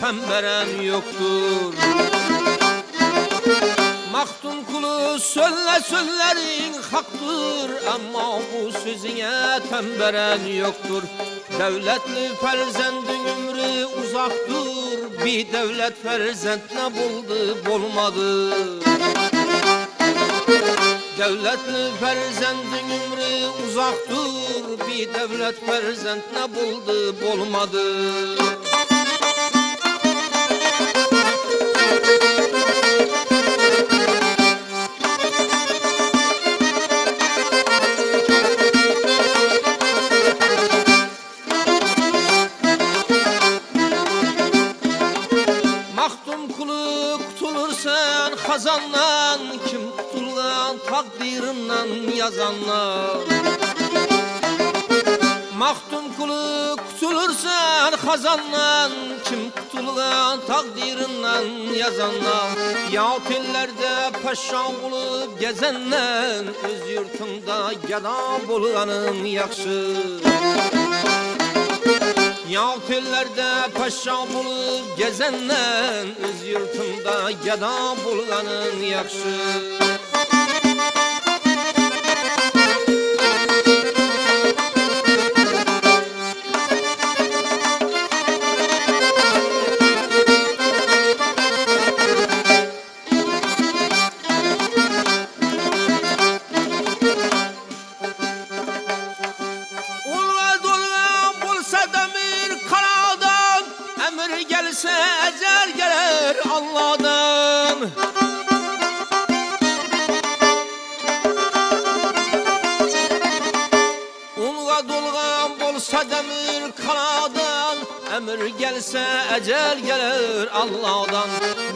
temberen yoktur. Maktun kulu sözlerin haktır, ama bu sözüne temberen yoktur. Devletli ferzendin ömrü uzaktır, bir devlet ferzend ne buldu bulmadı. Devletli ferzendin ömrü uzaktır, bir devlet ferzend ne buldu bulmadı. Kutulursan hazandan, kim kutulgan takdirinden yazanlar. Mahdum kulu kutulursan hazandan, kim kutulgan takdirinden yazanlar. Yahut ellerde paşa bulup gezenler, öz yurtunda geda bulganın yakşı. Yahut ellerde paşa bulup gezenler, öz yurtunda geda bulganın yakşı. Gelse ecel gelir Allah'dan. Unga dolgan bolsa demir kanadan, emir gelse ecel gelir Allah'dan.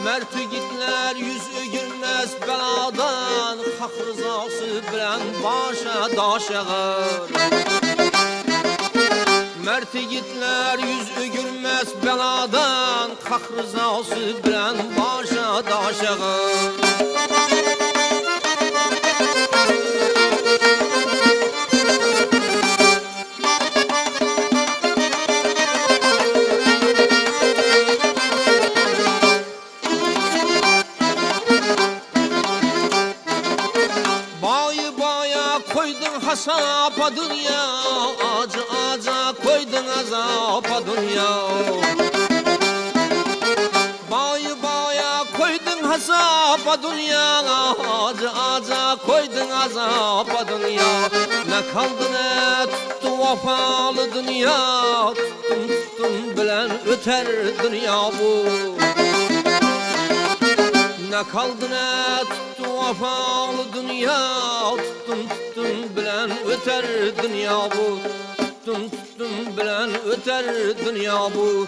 Mert yigitler yüzü gülmez beladan, hak rızası bilen başa daş yağar. Mert yigitler yüzü gülmez beladan, hak rızası bilen başa daş yağar. Bayı baya koydun hasapa dünya, acı aca koydun azapa dünya. Bayı baya koydun hasapa dünya, acı aca koydun azapa dünya. Ne kaldı ne tuttu vafalı dünya, tuttum bilen öter dünya bu. Ne kaldı ne tuttu vafalı dünya, tuttum bilen öter dünya bu. Tuttum bilen öter dünya bu.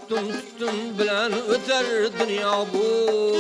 Tuttum bilen öter dünya bu.